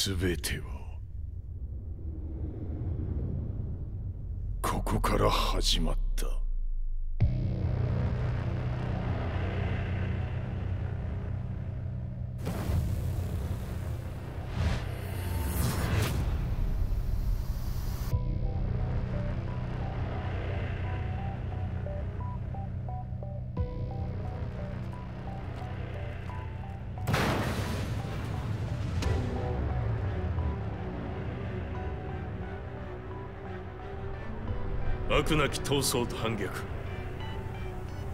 全てはここから始まった。悪なき闘争と反逆、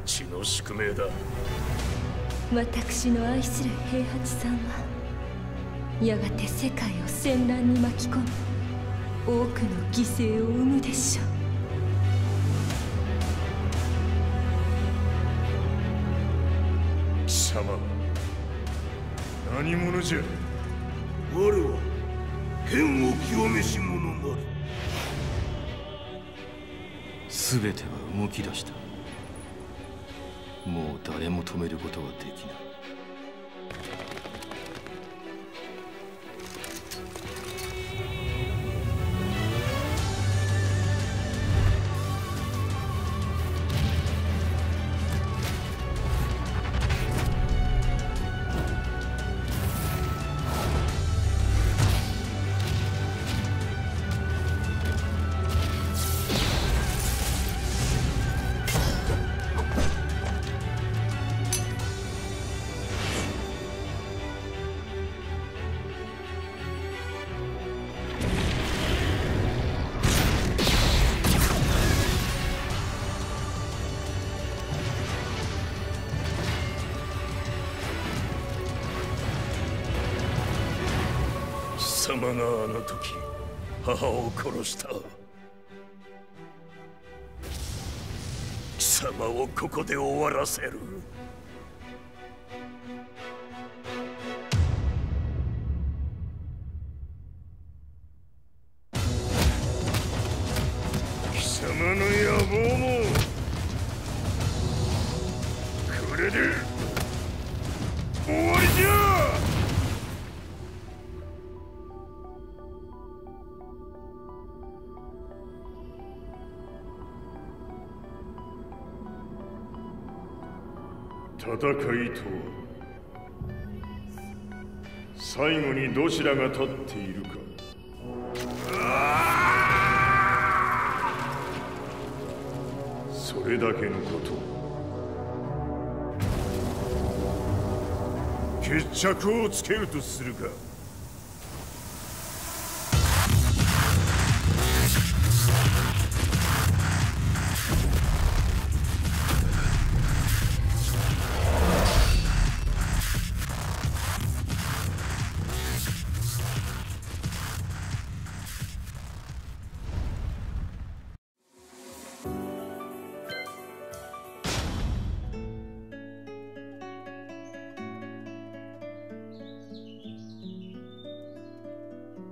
血の宿命だ。私の愛する平八さんはやがて世界を戦乱に巻き込み多くの犠牲を生むでしょう。貴様何者じゃ。我は剣を極めし者なる。全ては動き出した。もう誰も止めることはできない。貴様があの時母を殺した。貴様をここで終わらせる。貴様の野望もこれで終わりじゃ。戦いとは最後にどちらが立っているか。それだけのこと。決着をつけるとするか。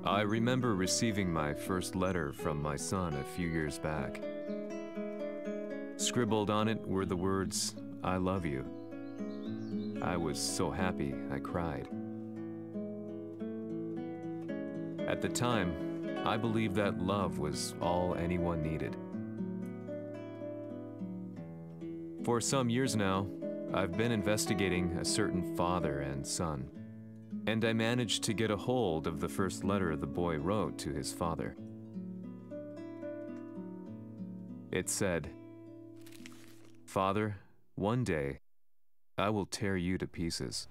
I remember receiving my first letter from my son a few years back. Scribbled on it were the words, "I love you." I was so happy, I cried. At the time, I believed that love was all anyone needed. For some years now, I've been investigating a certain father and son, and I managed to get a hold of the first letter the boy wrote to his father. It said, "Father, one day, I will tear you to pieces."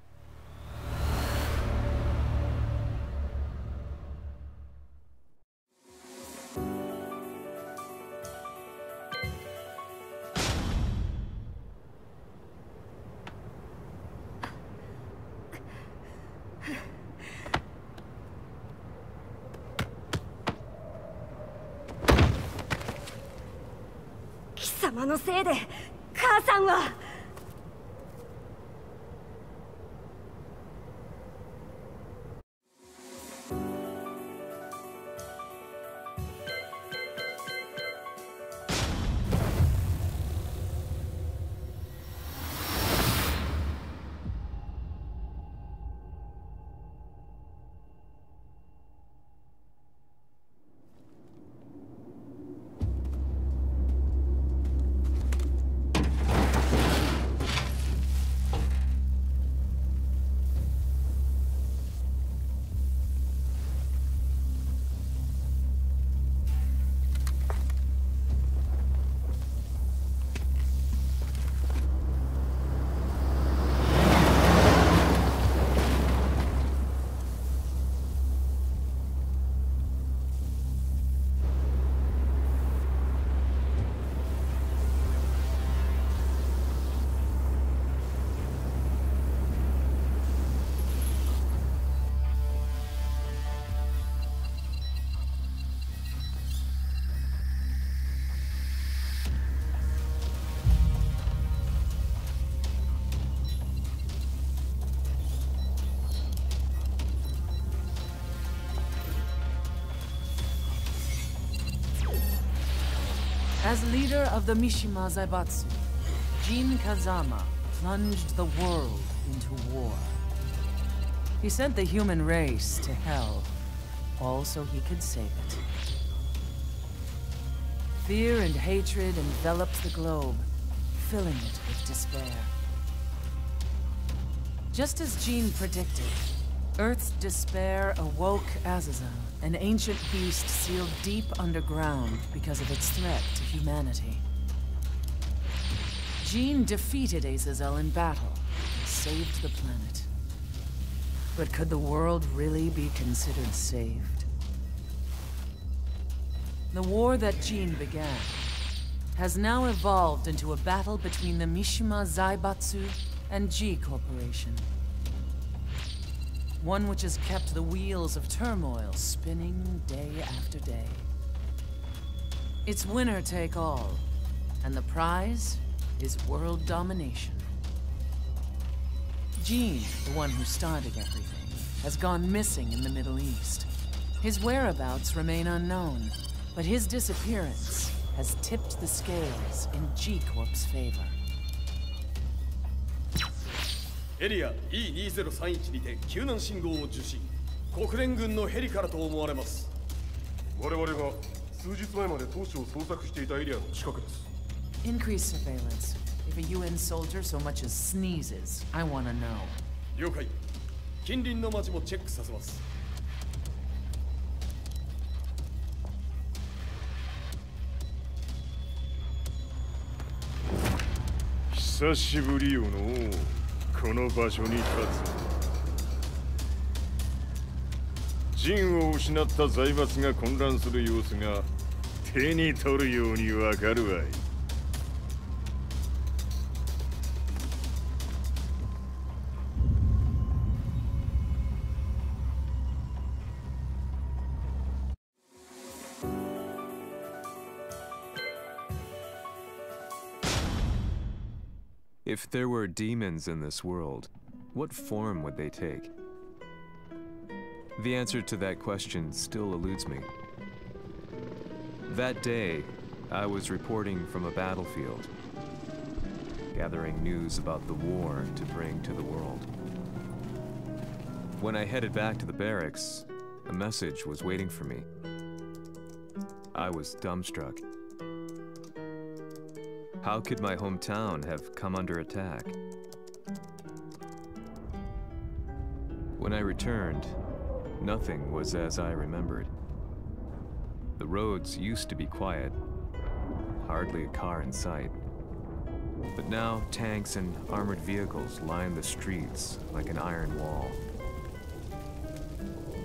貴様のせいで母さんは。As leader of the Mishima Zaibatsu, Jin Kazama plunged the world into war. He sent the human race to hell, all so he could save it. Fear and hatred enveloped the globe, filling it with despair. Just as Jin predicted, Earth's despair awoke Azazel, an ancient beast sealed deep underground because of its threat to humanity. Jin defeated Azazel in battle and saved the planet. But could the world really be considered saved? The war that Jin began has now evolved into a battle between the Mishima Zaibatsu and G Corporation. One which has kept the wheels of turmoil spinning day after day. It's winner take all, and the prize is world domination. Jin, the one who started everything, has gone missing in the Middle East. His whereabouts remain unknown, but his disappearance has tipped the scales in G Corp's favor. エリア E2031 にて救難信号を受信。国連軍のヘリからと思われます。我々が数日前まで当初を捜索していたエリアの近くです。Increase surveillance. If a UN soldier so much as sneezes, I want to know. 了解。近隣の町もチェックさせます。久しぶりよのう。この場所に立つ。陣を失った財閥が混乱する様子が手に取るようにわかるわい。If there were demons in this world, what form would they take? The answer to that question still eludes me. That day, I was reporting from a battlefield, gathering news about the war to bring to the world. When I headed back to the barracks, a message was waiting for me. I was dumbstruck. How could my hometown have come under attack? When I returned, nothing was as I remembered. The roads used to be quiet, hardly a car in sight. But now tanks and armored vehicles line the streets like an iron wall.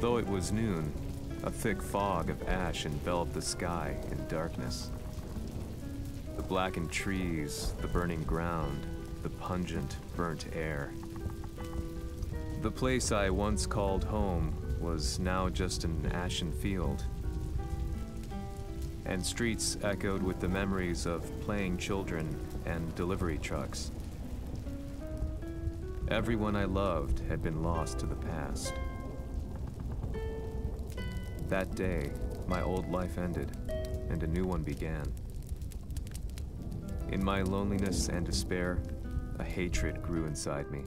Though it was noon, a thick fog of ash enveloped the sky in darkness. The blackened trees, the burning ground, the pungent, burnt air. The place I once called home was now just an ashen field. And streets echoed with the memories of playing children and delivery trucks. Everyone I loved had been lost to the past. That day, my old life ended, and a new one began. In my loneliness and despair, a hatred grew inside me.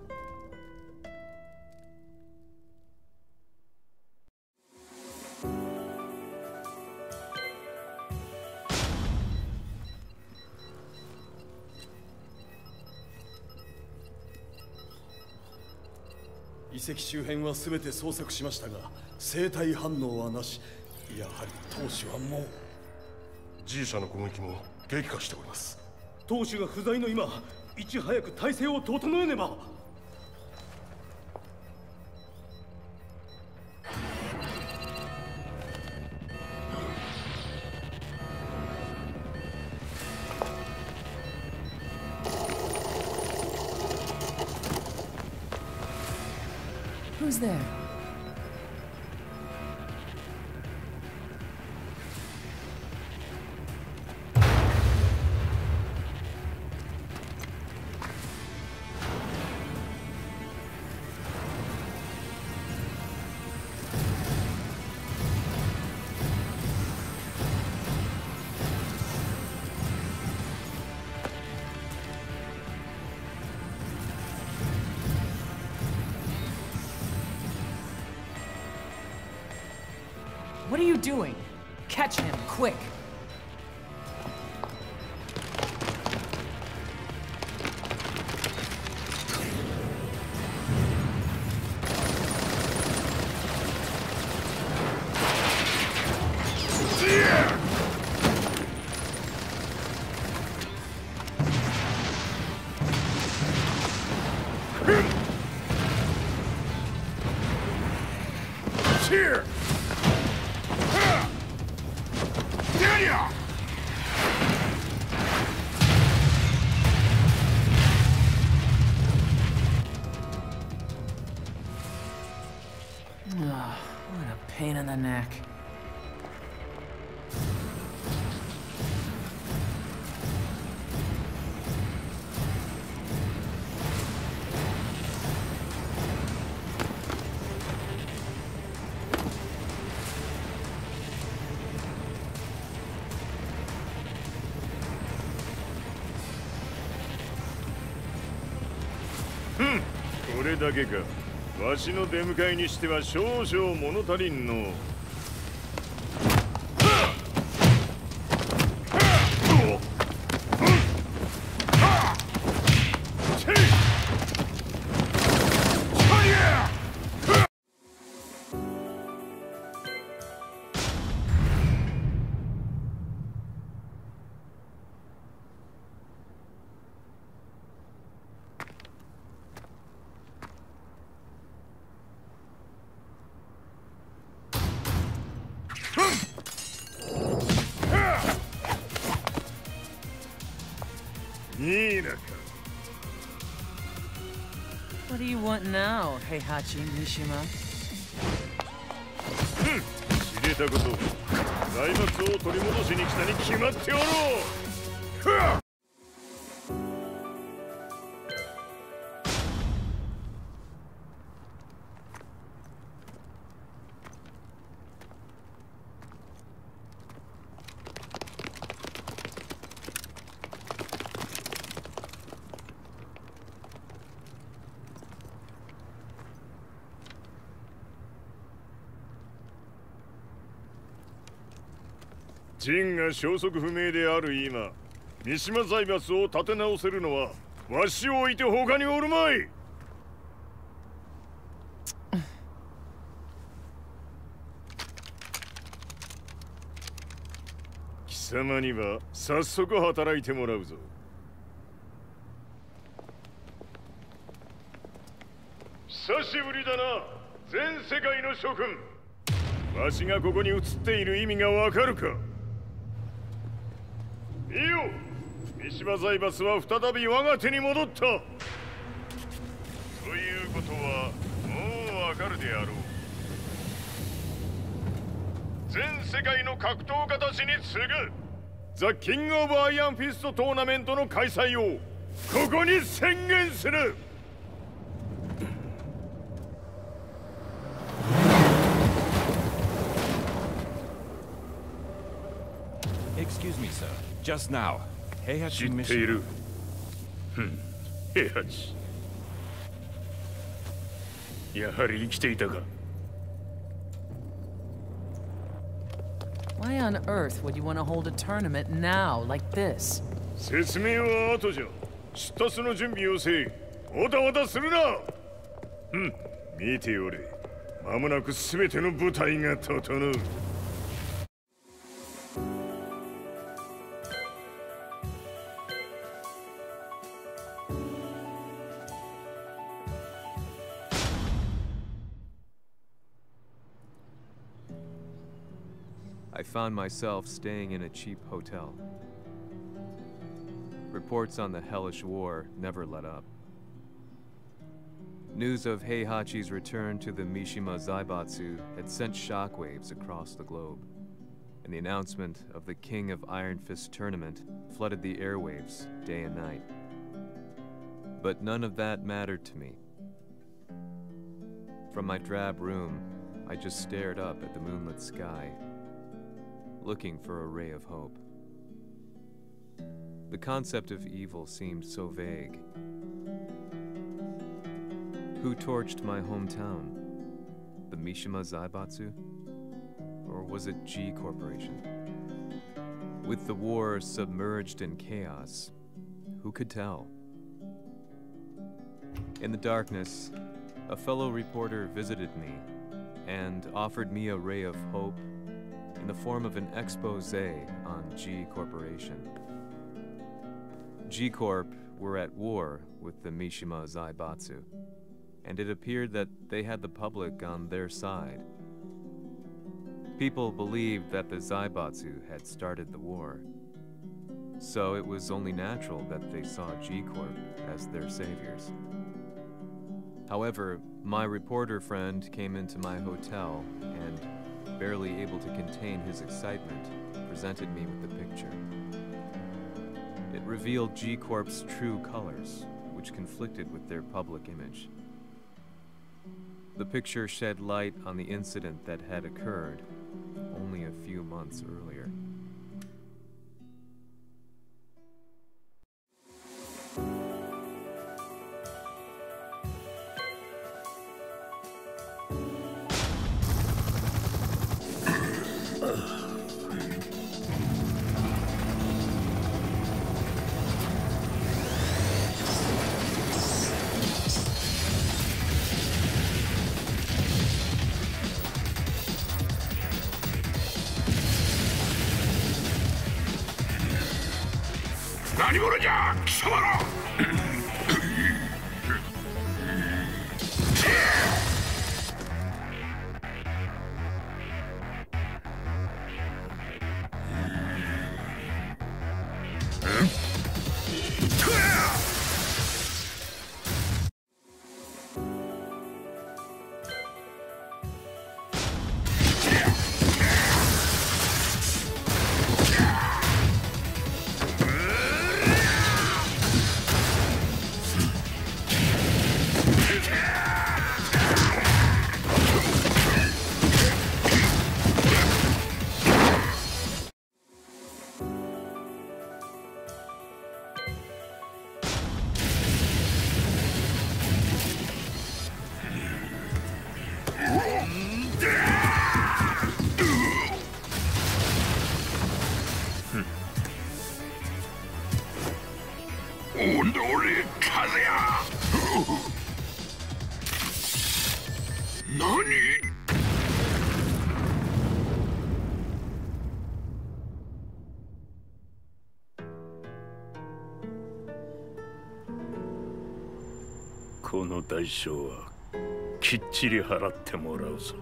遺跡周辺は全て捜索しましたが、生体反応はなし。やはり当主はもう。G 社の攻撃も激化しております。当主が不在の今、いち早く体制を整えねば。Who's there? What are you doing? Catch him, quick! Here! What a pain in the neck. Hmm. これだけか。わしの出迎えにしては少々物足りんの。What do you want now, Heihachi Mishima? 知れたこと。財閥を取り戻しに来たに決まっておろう。陣が消息不明である今、三島財閥を立て直せるのはわしを置いて他におるまい。貴様には早速働いてもらうぞ。久しぶりだな、全世界の諸君。わしがここに映っている意味がわかるか。いいよ、三島財閥は再び我が手に戻った。ということはもうわかるであろう。全世界の格闘家たちに次ぐザ・キング・オブ・アイアンフィストトーナメントの開催をここに宣言する。Excuse me, sir. Just now, Heihachi 知ってい Mishima. る。平八。やはり生きていたか。Why on earth would you want to hold a tournament now, like this? 説明は後じゃ。出立の準備をせい。おたわたするな。見ておれ。間もなく全ての部隊が整う。I found myself staying in a cheap hotel. Reports on the hellish war never let up. News of Heihachi's return to the Mishima Zaibatsu had sent shockwaves across the globe, and the announcement of the King of Iron Fist tournament flooded the airwaves day and night. But none of that mattered to me. From my drab room, I just stared up at the moonlit sky, looking for a ray of hope. The concept of evil seemed so vague. Who torched my hometown? The Mishima Zaibatsu? Or was it G Corporation? With the war submerged in chaos, who could tell? In the darkness, a fellow reporter visited me and offered me a ray of hope in the form of an expose on G Corporation. G Corp were at war with the Mishima Zaibatsu, and it appeared that they had the public on their side. People believed that the Zaibatsu had started the war, so it was only natural that they saw G Corp as their saviors. However, my reporter friend came into my hotel and, barely able to contain his excitement, presented me with the picture. It revealed G Corp's true colors, which conflicted with their public image. The picture shed light on the incident that had occurred only a few months earlier.この代償はきっちり払ってもらうぞ。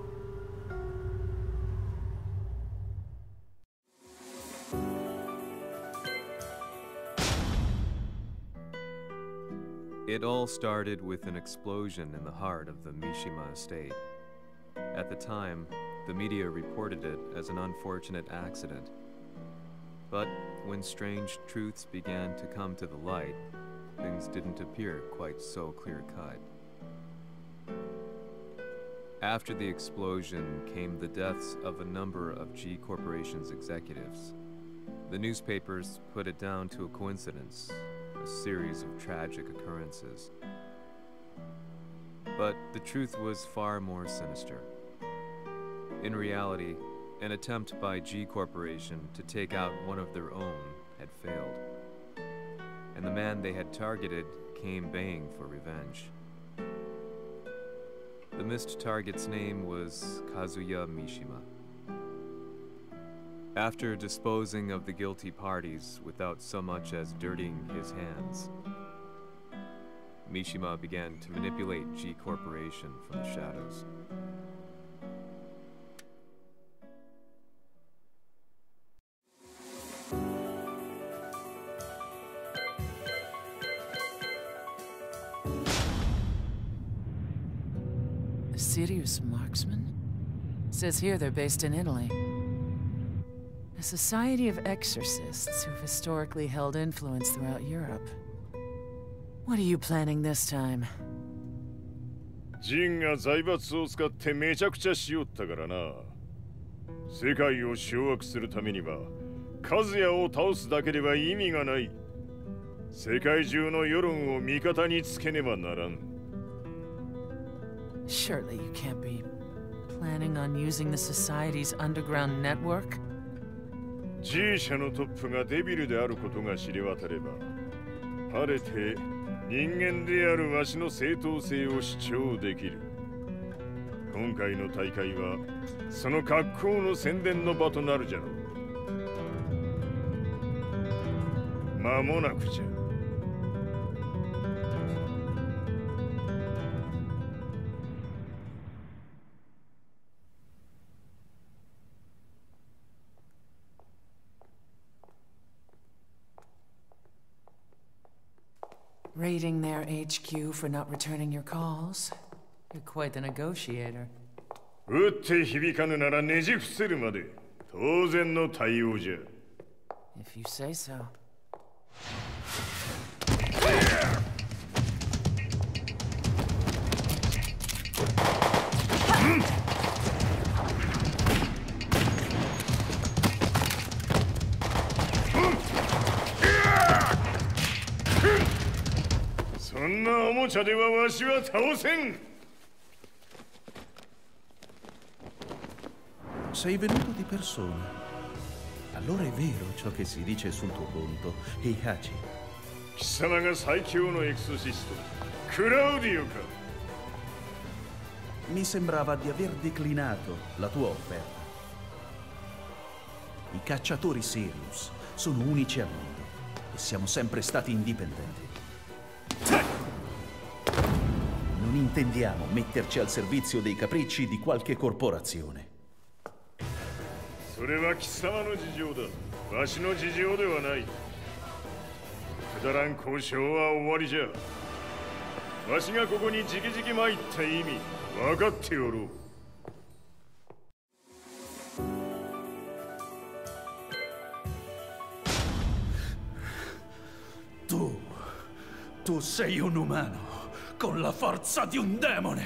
It all started with an explosion in the heart of the Mishima estate. At the time, the media reported it as an unfortunate accident. But when strange truths began to come to the light, things didn't appear quite so clear-cut. After the explosion came the deaths of a number of G Corporation's executives. The newspapers put it down to a coincidence, a series of tragic occurrences. But the truth was far more sinister. In reality, an attempt by G Corporation to take out one of their own had failed, and the man they had targeted came baying for revenge. The missed target's name was Kazuya Mishima. After disposing of the guilty parties without so much as dirtying his hands, Mishima began to manipulate G Corporation from the shadows. A serious marksman? Says here they're based in Italy. A society of exorcists who've historically held influence throughout Europe. What are you planning this time? ジンが財閥を使ってめちゃくちゃしよったからな。世界を掌握するためには、カズヤを倒すだけでは意味がない。世界中の世論を味方につけねばならん。Surely you can't be planning on using the Society's underground network? G 社のトップがデビルであることが知れ渡れば、晴れて人間であるわしの正当性を主張できる。今回の大会はその格好の宣伝の場となるじゃろう。間もなくじゃ。Raiding their HQ for not returning your calls? You're quite the negotiator. 打って響かぬならねじ伏せるまで当然の対応じゃ。If you say so. そんなおもちゃではわしは倒せん。Sei venuto di persona. Allora è vero ciò che si dice sul tuo conto, Heihachi. 貴様が最強のエクソシスト、クラウディオか。Mi sembrava di aver declinato la tua offerta. I cacciatori Sirius sono unici al mondo e siamo sempre stati indipendenti. Non intendiamo metterci al servizio dei capricci di qualche corporazione. それは貴様の事情だ。わしの事情ではない。くだらん交渉は終わりじゃ。わしがここに直々参った意味分かっておろう。Tu sei un umano con la forza di un demone.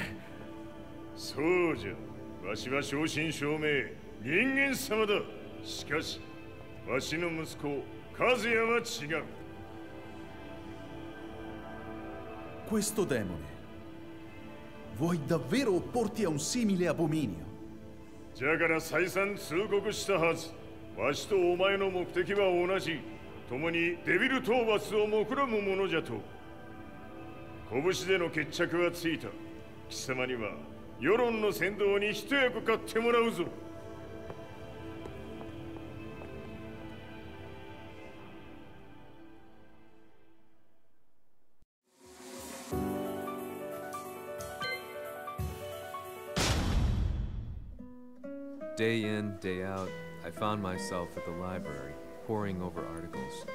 そうじゃ。わしは正真正銘人間様だ。しかしわしの息子和也は違う。Questo demone, vuoi davvero opporti a un simile abominio? じゃから再三通告したはず。わしとお前の目的は同じ。共にデビル討伐を目論むものじゃと。拳での決着はついた。貴様には世論の先導に一役買ってもらうぞ。Day in, day out, I found myself at the library, poring over articles.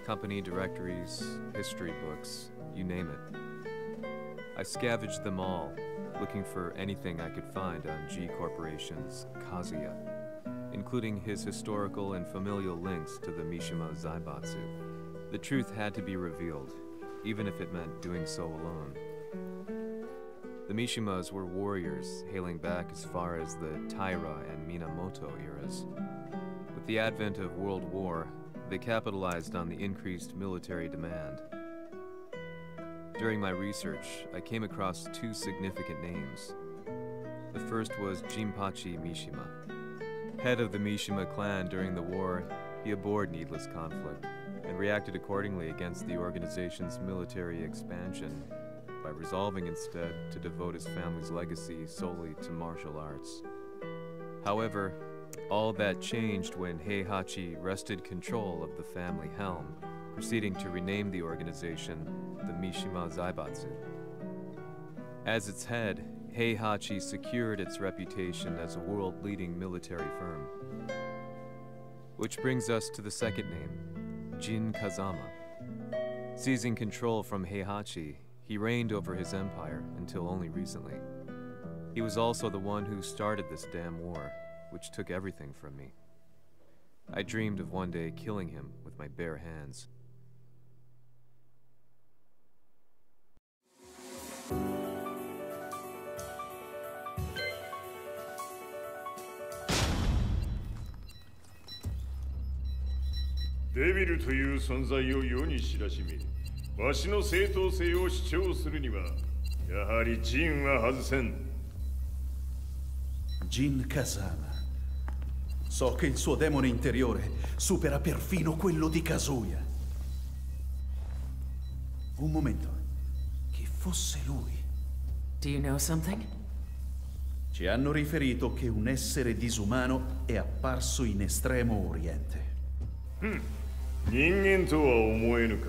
Company directories, history books, you name it. I scavenged them all, looking for anything I could find on G Corporation's Kazuya, including his historical and familial links to the Mishima Zaibatsu. The truth had to be revealed, even if it meant doing so alone. The Mishimas were warriors hailing back as far as the Taira and Minamoto eras. With the advent of World War, they capitalized on the increased military demand. During my research, I came across two significant names. The first was Jinpachi Mishima. Head of the Mishima clan during the war, he abhorred needless conflict and reacted accordingly against the organization's military expansion by resolving instead to devote his family's legacy solely to martial arts. However, all that changed when Heihachi wrested control of the family helm, proceeding to rename the organization the Mishima Zaibatsu. As its head, Heihachi secured its reputation as a world-leading military firm. Which brings us to the second name, Jin Kazama. Seizing control from Heihachi, he reigned over his empire until only recently. He was also the one who started this damn war, which took everything from me. I dreamed of one day killing him with my bare hands. Devil という存在を世に知らしめ、わしの正当性を主張するには、やはりジンは外せん。Jin Kazama. So che il suo demone interiore supera perfino quello di Kazuya. Un momento. Chi fosse lui? Do you know something? Ci hanno riferito che un essere disumano è apparso in Estremo Oriente. 人間とは思えぬか。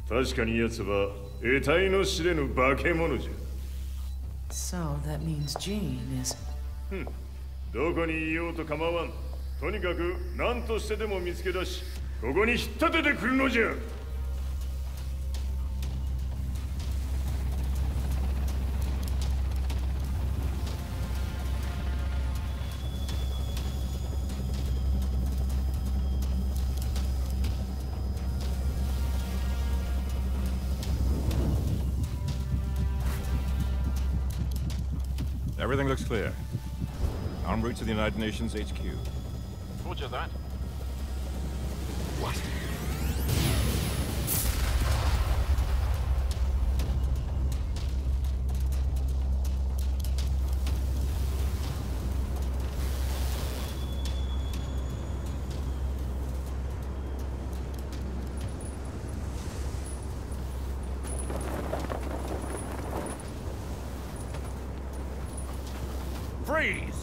確かに奴は得体の知れぬ化け物じゃ。So that means Jean is... どこにいようと構わん。とにかく何としてでも見つけ出し、ここに引っ立ててくるのじゃ。Everything looks clear. En route to the United Nations HQ. Roger that. What? Freeze!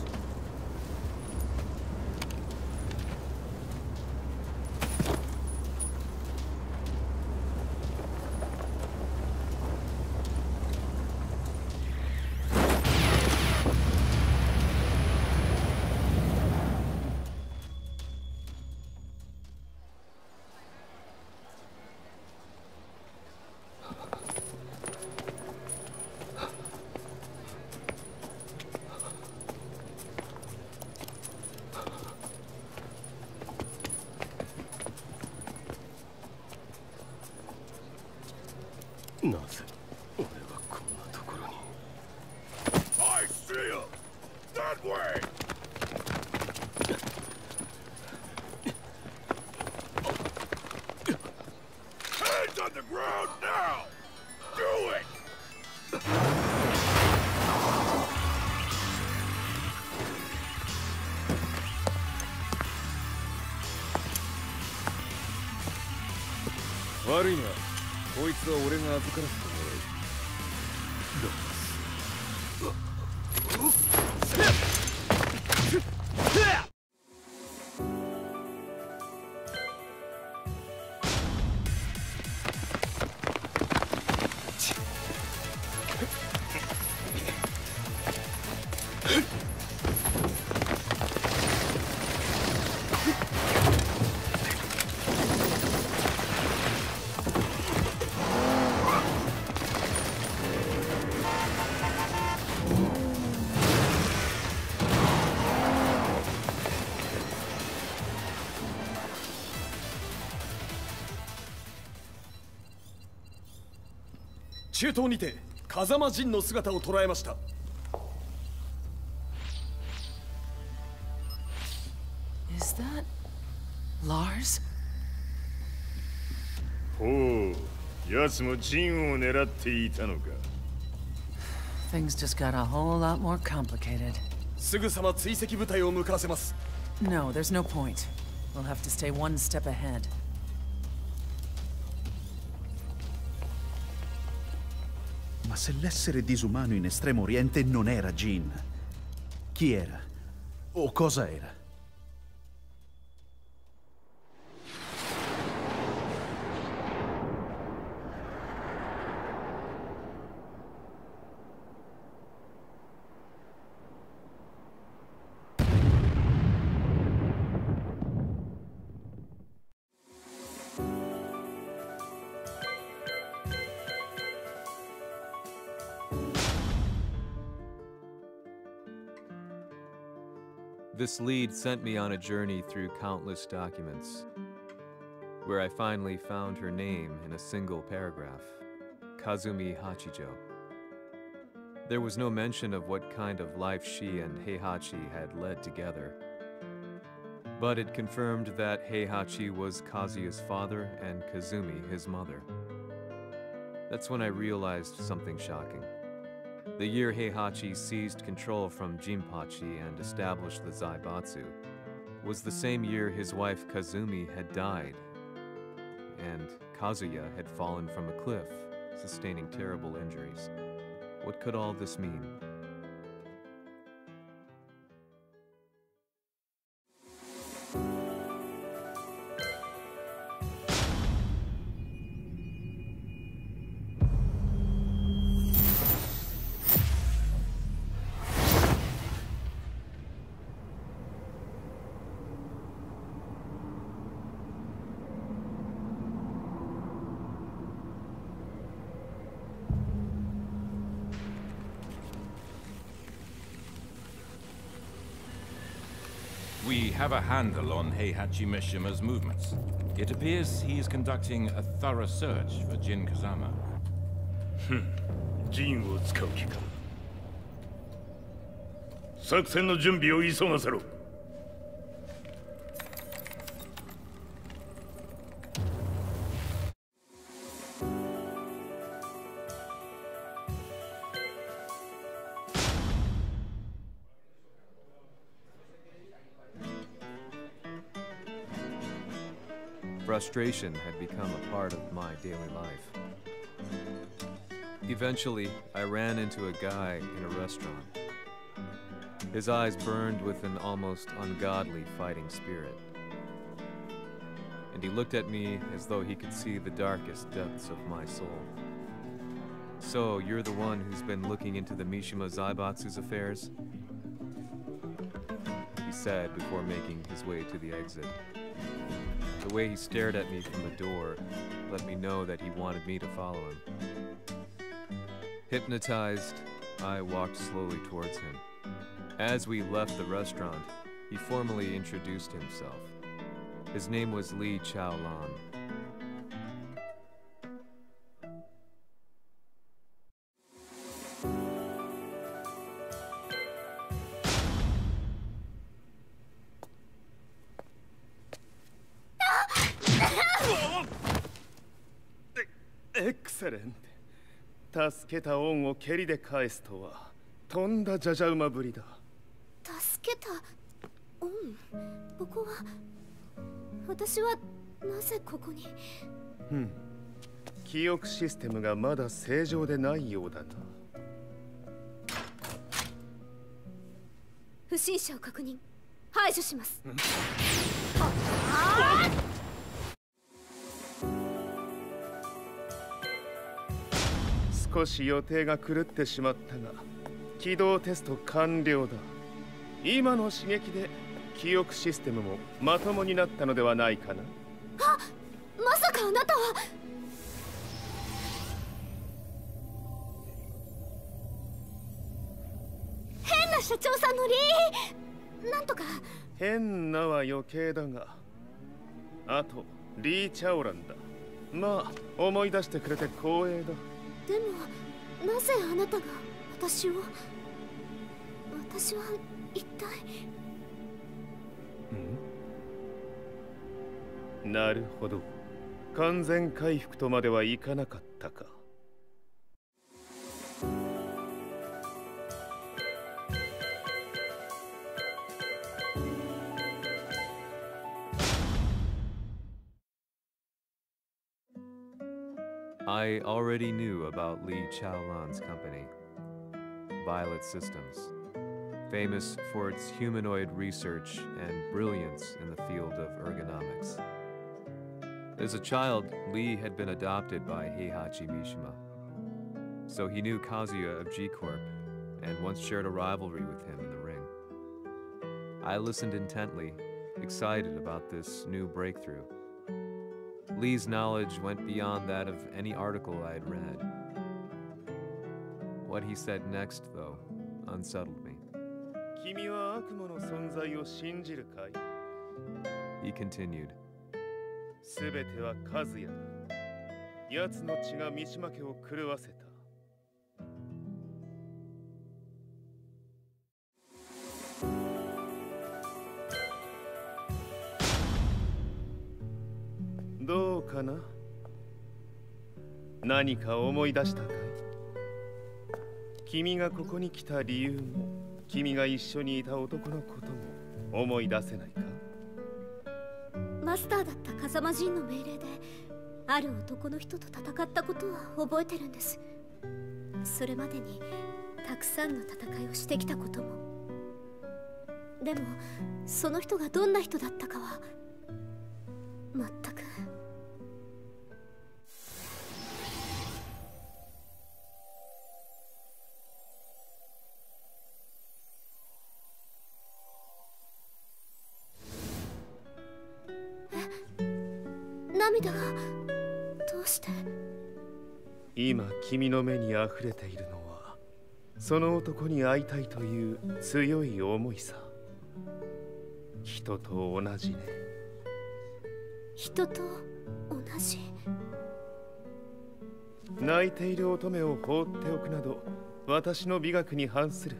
I see him! That way! Hands on the ground now! Do it! Worry not. こいつは俺が預からせてもらう。中東にて風間陣の姿を捉えました。Is that... Lars? ほう、奴も陣を狙っていたのか。Things just got a whole lot more complicated. すぐさま追跡部隊を向かわせます。No, there's no point. We'll have to stay one step ahead. Ma se l'essere disumano in Estremo Oriente non era Jin, chi era? O cosa era? This lead sent me on a journey through countless documents, where I finally found her name in a single paragraph, Kazumi Hachijo. There was no mention of what kind of life she and Heihachi had led together, but it confirmed that Heihachi was Kazuya's father and Kazumi his mother. That's when I realized something shocking. The year Heihachi seized control from Jinpachi and established the Zaibatsu was the same year his wife Kazumi had died, and Kazuya had fallen from a cliff, sustaining terrible injuries. What could all this mean? We have a handle on Heihachi Mishima's movements. It appears he is conducting a thorough search for Jin Kazama. ジンを使う気か。作戦の準備を急がせろ。Frustration had become a part of my daily life. Eventually, I ran into a guy in a restaurant. His eyes burned with an almost ungodly fighting spirit. And he looked at me as though he could see the darkest depths of my soul. So, you're the one who's been looking into the Mishima Zaibatsu's affairs? He said before making his way to the exit. The way he stared at me from the door let me know that he wanted me to follow him. Hypnotized, I walked slowly towards him. As we left the restaurant, he formally introduced himself. His name was Li Chaolan. Excellent. 助けた恩を蹴りで返すとはとんだじゃじゃ馬ぶりだ。助けた恩？ここは私はなぜここに？記憶システムがまだ正常でないようだな。不審者を確認。排除します。少し予定が狂ってしまったが、起動テスト完了だ。今の刺激で記憶システムもまともになったのではないかな。あ、まさかあなたは。変な社長さんのなんとか。変なは余計だが、あとリー・チャオランだ。まあ思い出してくれて光栄だ。でもなぜあなたが私は一体。なるほど。完全回復とまではいかなかったか。I already knew about Li Chaolan's company, Violet Systems, famous for its humanoid research and brilliance in the field of ergonomics. As a child, Li had been adopted by Heihachi Mishima, so he knew Kazuya of G-Corp and once shared a rivalry with him in the ring. I listened intently, excited about this new breakthrough. Lee's knowledge went beyond that of any article I had read. What he said next, though, unsettled me. He continued. すべてはカズヤだ。奴の血が三島家を狂わせた。どうかな？何か思い出したかい？君がここに来た理由も、君が一緒にいた男のことも思い出せないか？マスターだった風間陣の命令である男の人と戦ったことは覚えてるんです。それまでにたくさんの戦いをしてきたことも。でもその人がどんな人だったかは全く。涙がどうして？今君の目に溢れているのはその男に会いたいという強い思いさ。人と同じね。人と同じ？泣いている乙女を放っておくなど私の美学に反する。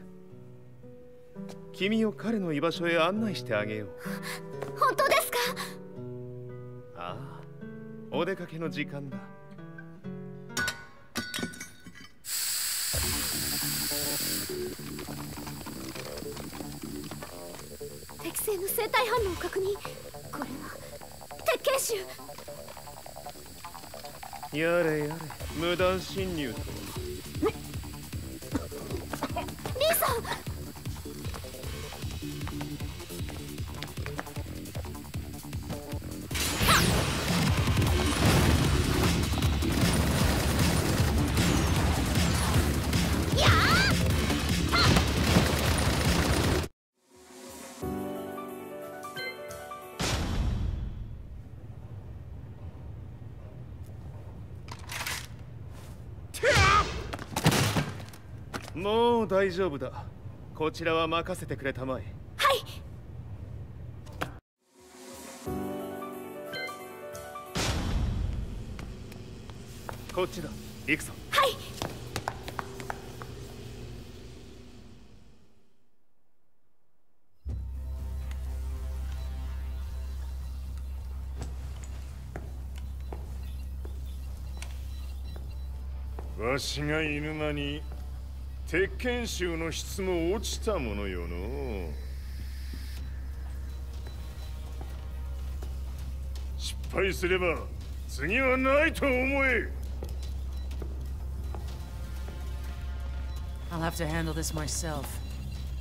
君を彼の居場所へ案内してあげよう。本当ですか？ああ、お出かけの時間だ。適正の生体反応を確認。これは鉄拳臭。やれやれ、無断侵入とは。リーさん。もう大丈夫だ。こちらは任せてくれたまえ。はい。こっちだ。行くぞ。はい。わしが犬間に鉄拳衆の質も落ちたものよの。失敗すれば次はないと思え。I'll have to handle this myself.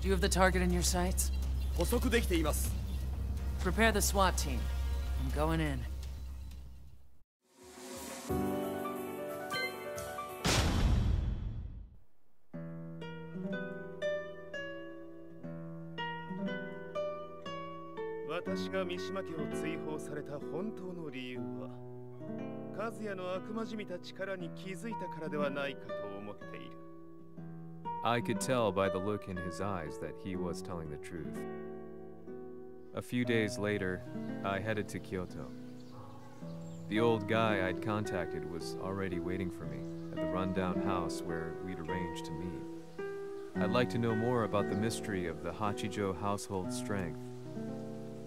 Do you have the target in your sights? 捕捉できています。Prepare the SWAT team. I'm going in.私が三島家を追放された本当の理由は、和也の悪魔じみた力に気づいたからではないかと思っている。I could tell by the look in his eyes that he was telling the truth. A few days later, I headed to Kyoto. The old guy I'd contacted was already waiting for me at the rundown house where we'd arranged to meet. I'd like to know more about the mystery of the Hachijo household strength.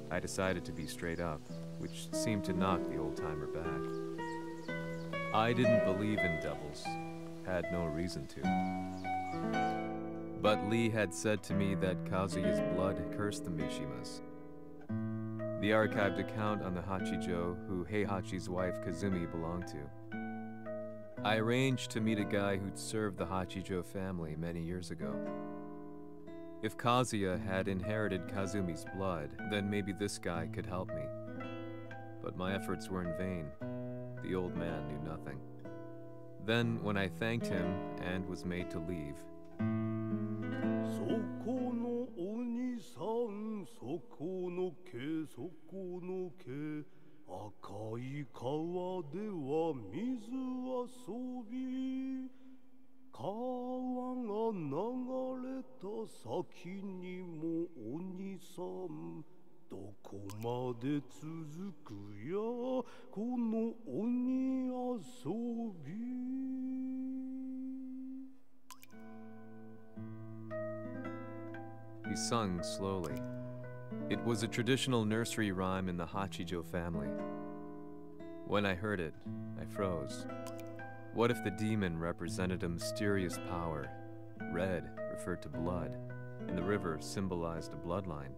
I decided to be straight up, which seemed to knock the old-timer back. I didn't believe in devils, had no reason to. But Lee had said to me that Kazuya's blood cursed the Mishimas. The archived account on the Hachijo who Heihachi's wife Kazumi belonged to. I arranged to meet a guy who'd served the Hachijo family many years ago. If Kazuya had inherited Kazumi's blood, then maybe this guy could help me. But my efforts were in vain. The old man knew nothing. Then, when I thanked him and was made to leave, そこの鬼さん、そこの毛、そこの毛、赤い川では水遊び。川が流れた先にも鬼さん、どこまで続くやこの鬼遊び。he sung slowly. It was a traditional nursery rhyme in the Hachijo family. When I heard it, I froze. What if the demon represented a mysterious power, Red referred to blood, and the river symbolized a bloodline.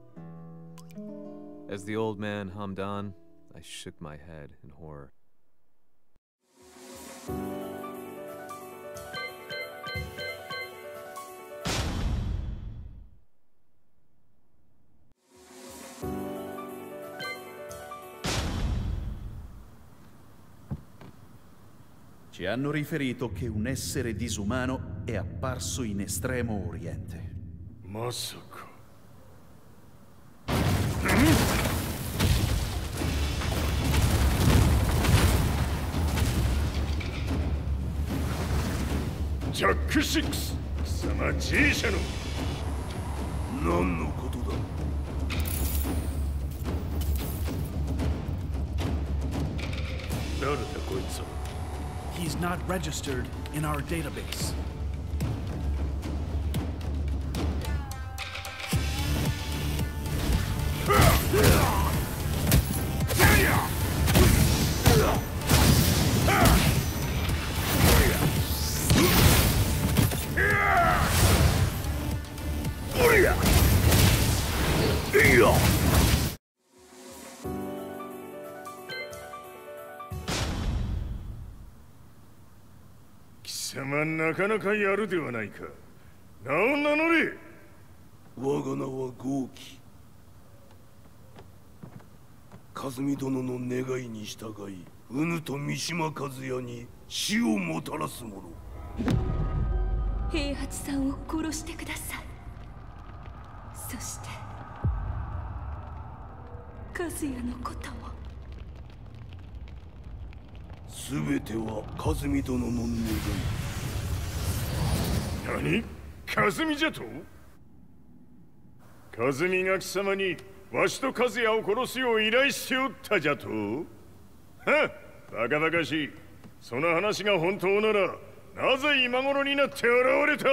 As the old man hummed on, I shook my head in horror. Ci hanno riferito che un essere disumano è apparso in Estremo Oriente. Masaka. Jack 6、貴様 G 社の何のことだ。誰だこいつは。He's not registered in our database. なかなかやるではないか。名を名乗れ。我が名は豪輝。和美殿の願いに従い、うぬと三島和也に死をもたらす者。平八さんを殺してください。そして和也のことも。すべては和美殿の願い。何？和美じゃと？和美が貴様にわしと和也を殺すよう依頼しておったじゃと？はっ、バカバカしい。その話が本当ならなぜ今頃になって現れた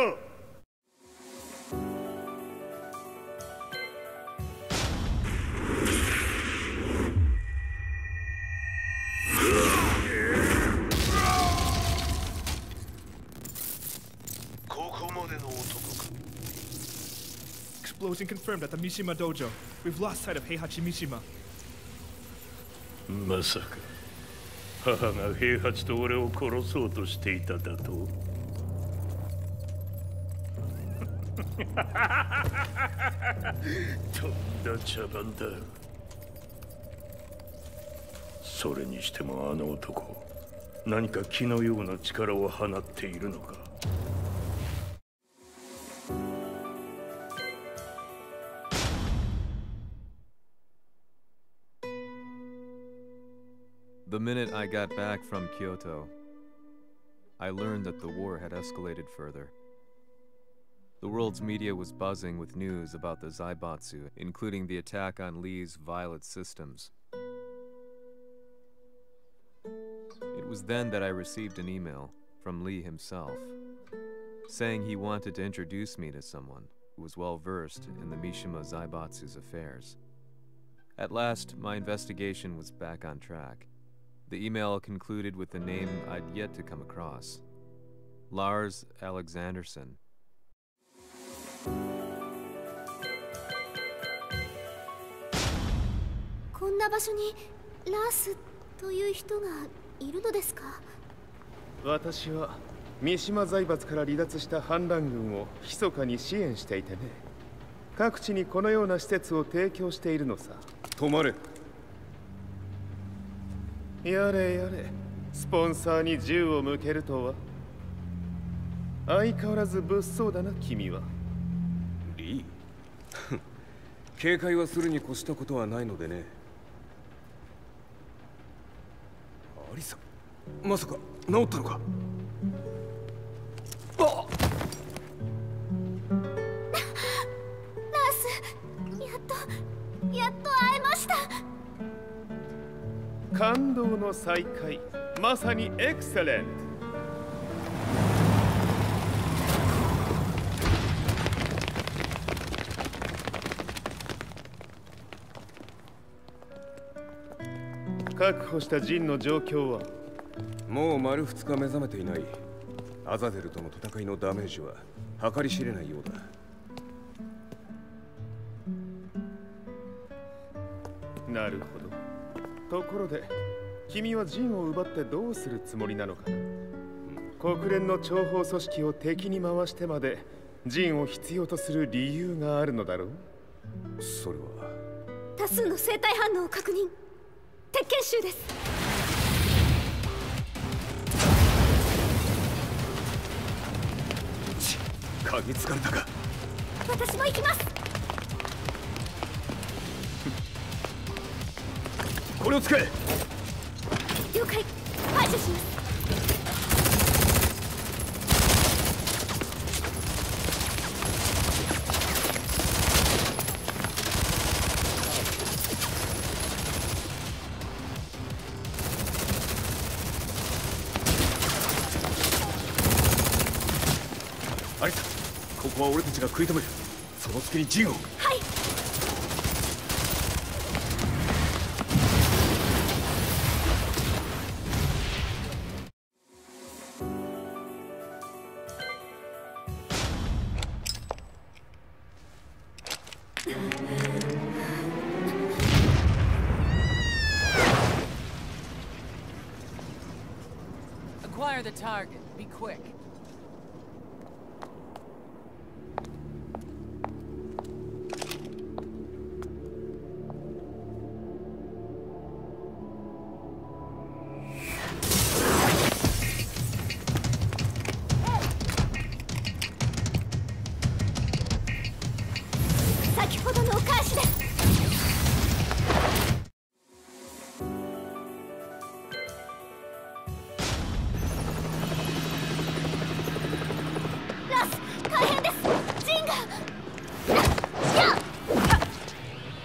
？Explosion confirmed at the Mishima Dojo. We've lost sight of Heihachi Mishima. まさか母が平八と俺を殺そうとしていただと？とんだ茶番だ。それにしてもあの男、何か気のような力を放っているのか。The minute I got back from Kyoto, I learned that the war had escalated further. The world's media was buzzing with news about the Zaibatsu, including the attack on Lee's Violet systems. It was then that I received an email from Lee himself, saying he wanted to introduce me to someone who was well versed in the Mishima Zaibatsu's affairs. At last, my investigation was back on track. The email concluded with a name I'd yet to come across. Lars Alexanderson. こんな場所にラースという人がいるのですか？私は三島財閥から離脱した反乱軍を密かに支援していてね。各地にこのような施設を提供しているのさ。止まれ。やれやれ、スポンサーに銃を向けるとは。相変わらず物騒だな、君は。リー警戒はするに越したことはないのでね。アリサ、まさか治ったのか？ラース、やっと会えました。感動の再会、まさにエクセレント。確保したジンの状況は？もう丸2日目覚めていない。アザゼルとの戦いのダメージは計り知れないようだ。なるほど。ところで、君はジンを奪ってどうするつもりなのかな。国連の諜報組織を敵に回してまでジンを必要とする理由があるのだろう。それは多数の生体反応を確認。鉄拳衆です。嗅ぎつかれたか。私も行きます。これを使え。了解。排除します。アリサ、ここは俺たちが食い止める。その隙にジンを。はい。Acquire the target. Be quick.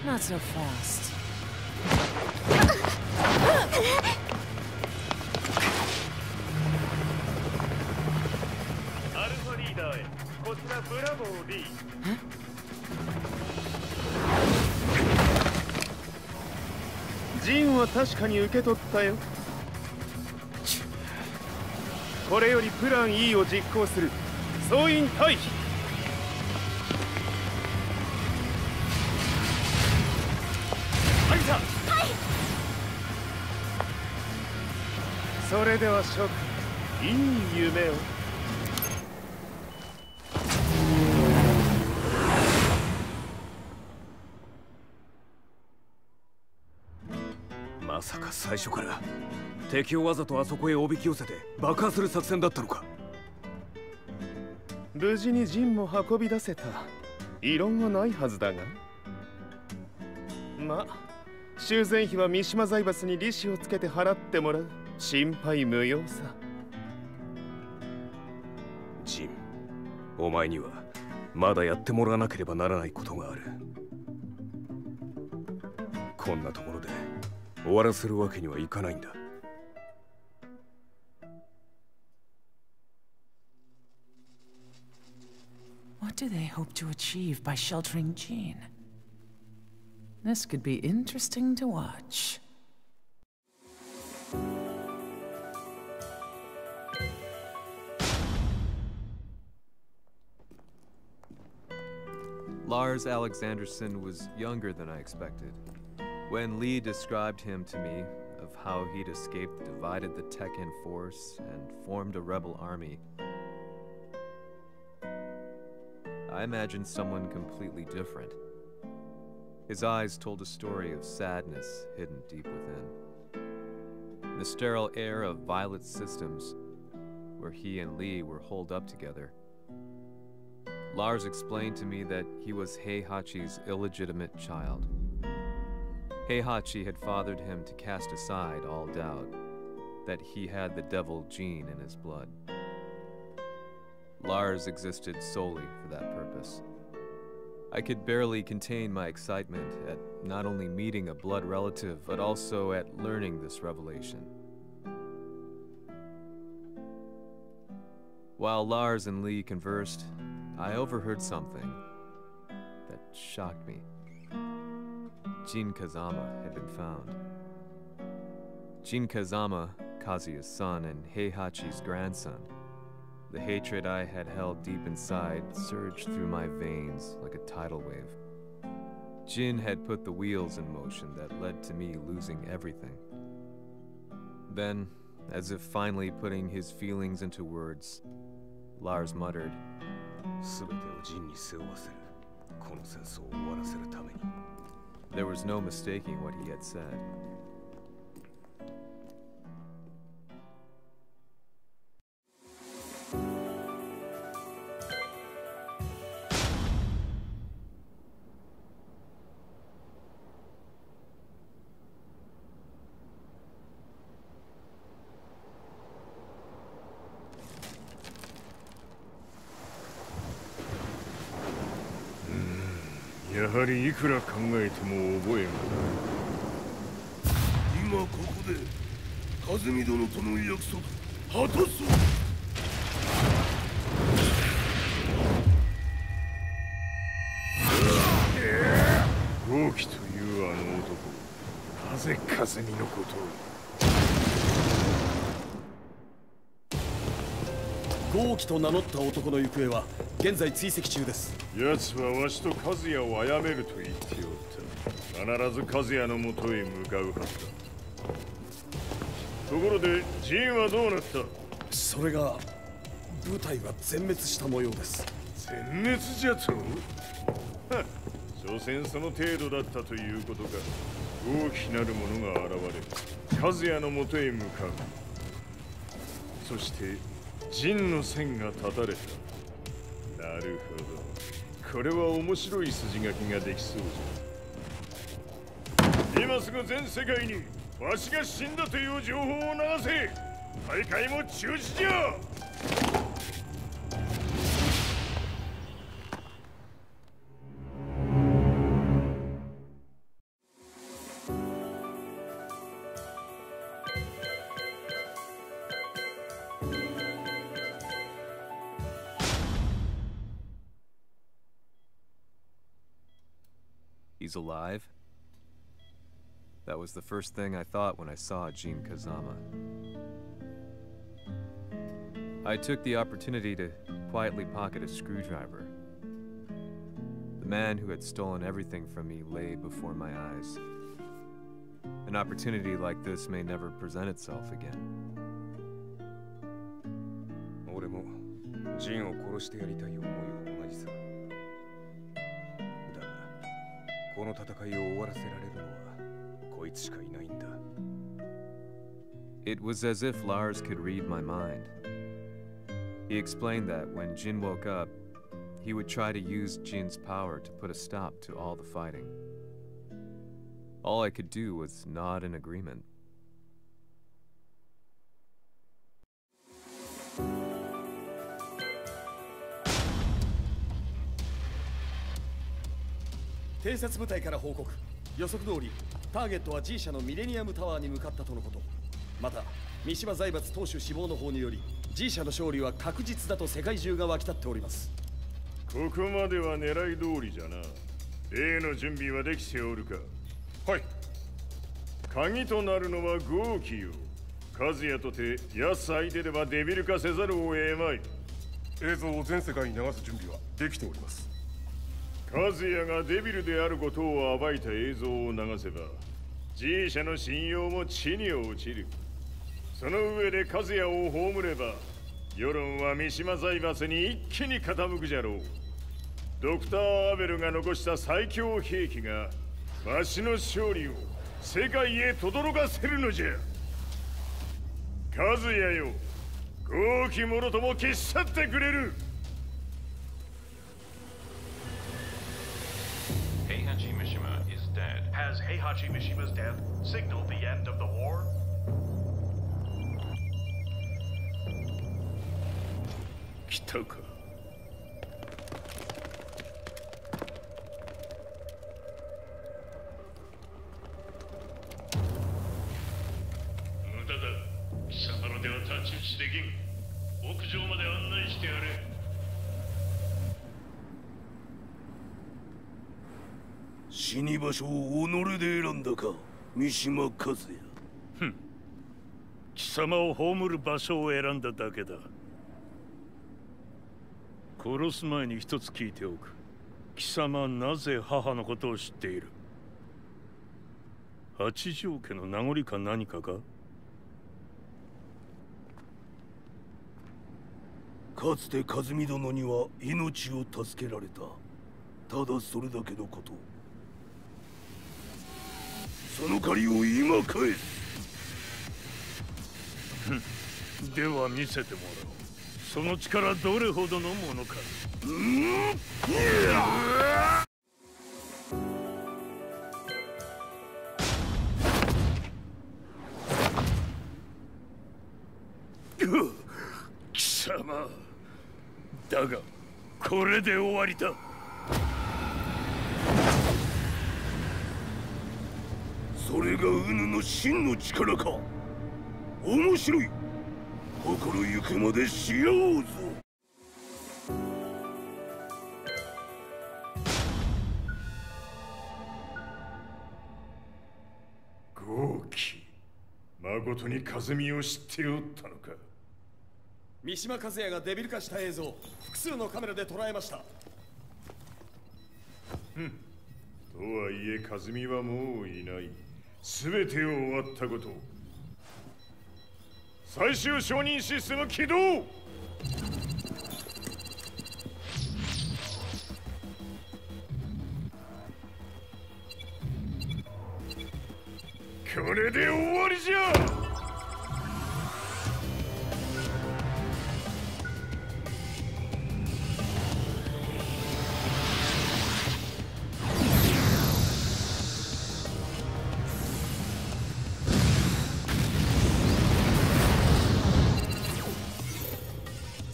Not so fast. アルファリーダーへ。こちらブラボー D。ジンは確かに受け取ったよ。これよりプラン E を実行する。総員退避。アリサ。はい。それでは諸君、いい夢を。まさか最初から敵をわざとあそこへおびき寄せて爆破する作戦だったのか。無事にジンも運び出せた。異論はないはずだが。まあ、修繕費は三島財閥に利子をつけて払ってもらう。心配無用さ。ジン、お前にはまだやってもらわなければならないことがある。こんなところで終わらせるわけにはいかないんだ。What do they hope to achieve by sheltering Jean? This could be interesting to watch. Lars Alexanderson was younger than I expected. When Lee described him to me, of how he'd escaped, divided the Tekken force, and formed a rebel army, I imagined someone completely different. His eyes told a story of sadness hidden deep within. The sterile air of Violet's systems, where he and Lee were holed up together. Lars explained to me that he was Heihachi's illegitimate child. Heihachi had fathered him to cast aside all doubt that he had the devil gene in his blood. Lars existed solely for that purpose. I could barely contain my excitement at not only meeting a blood relative, but also at learning this revelation. While Lars and Lee conversed, I overheard something that shocked me. Jin Kazama had been found. Jin Kazama, Kazuya's son and Heihachi's grandson, The hatred I had held deep inside surged through my veins like a tidal wave. Jin had put the wheels in motion that led to me losing everything. Then, as if finally putting his feelings into words, Lars muttered, There was no mistaking what he had said.やはりいくら考えても覚えん。今ここで風見殿との約束果たそう。豪輝というあの男、なぜ風見のことを。豪輝と名乗った男の行方は現在追跡中です。奴はわしと和也を殺めると言っておった。必ず和也のもとへ向かうはずだ。ところでジンはどうなった？それが部隊は全滅した模様です。全滅じゃと？所詮その程度だったということか。大きなる者が現れ、和也のもとへ向かう。そして陣の線が断たれた。なるほど。これは面白い筋書きができそうじゃ。今すぐ全世界にわしが死んだという情報を流せ。大会も中止じゃ。He's alive? That was the first thing I thought when I saw Jin Kazama. I took the opportunity to quietly pocket a screwdriver. The man who had stolen everything from me lay before my eyes. An opportunity like this may never present itself again. 俺もジンを殺してやりたい思いは同じさ。この戦いを終わらせられるのはこいつしかいないんだ。It was as if Lars could read my mind. He explained that when Jin woke up, he would try to use Jin's power to put a stop to all the fighting. All I could do was nod in agreement.「偵察部隊から報告。予測通りターゲットは G 社のミレニアムタワーに向かったとのこと。また三島財閥当主死亡の方により G 社の勝利は確実だと世界中が沸き立っております。ここまでは狙い通りじゃな。例の準備はできておるか？はい。鍵となるのは豪輝よ。和也とて奴相手ではデビル化せざるを得まい。映像を全世界に流す準備はできております。和也がデビルであることを暴いた映像を流せば G 社の信用も地に落ちる。その上で和也を葬れば世論は三島財閥に一気に傾くじゃろう。ドクター・アベルが残した最強兵器がわしの勝利を世界へ轟かせるのじゃ。和也よ、豪輝者とも消し去ってくれる。Heihachi Mishima is dead. Has Heihachi Mishima's death signaled the end of the war? 来たか。無駄だ。貴様らでは太刀打ちできん。屋上まで案内してやれ。死に場所を己で選んだか、三島和也。貴様を葬る場所を選んだだけだ。殺す前に一つ聞いておく。貴様なぜ母のことを知っている？八条家の名残か何かか？かつて和美殿には命を助けられた。ただそれだけのこと。その借りを今返す。では見せてもらおう。その力どれほどのものか。貴様だがこれで終わりだ。それがウヌの真の力か。面白い。心ゆくまでしようぞ。豪気、誠に和美を知っておったのか。三島和也がデビル化した映像、複数のカメラで捉えました。とはいえ和美はもういない。全てを終わったこと。最終承認システム起動。これで終わりじゃ。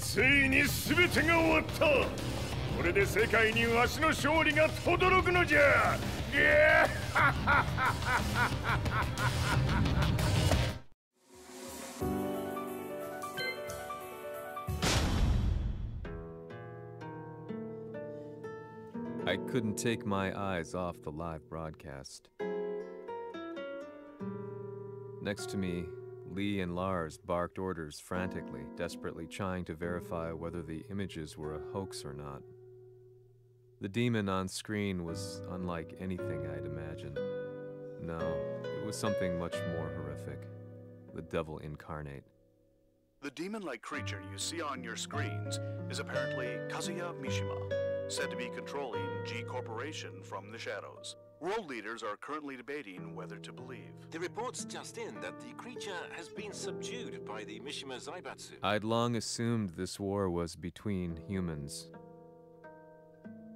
ついに全てが終わった。これで世界にわしの勝利が轟くのじゃ。I couldn't take my eyes off the live broadcast. Next to me, Lee and Lars barked orders frantically, desperately trying to verify whether the images were a hoax or not. The demon on screen was unlike anything I'd imagined. No, it was something much more horrific. The devil incarnate. The demon-like creature you see on your screens is apparently Kazuya Mishima, said to be controlling G Corporation from the shadows. World leaders are currently debating whether to believe. The reports just in that the creature has been subdued by the Mishima Zaibatsu. I'd long assumed this war was between humans.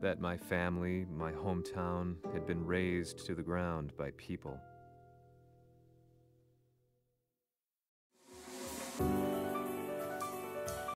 That my family, my hometown, had been razed to the ground by people.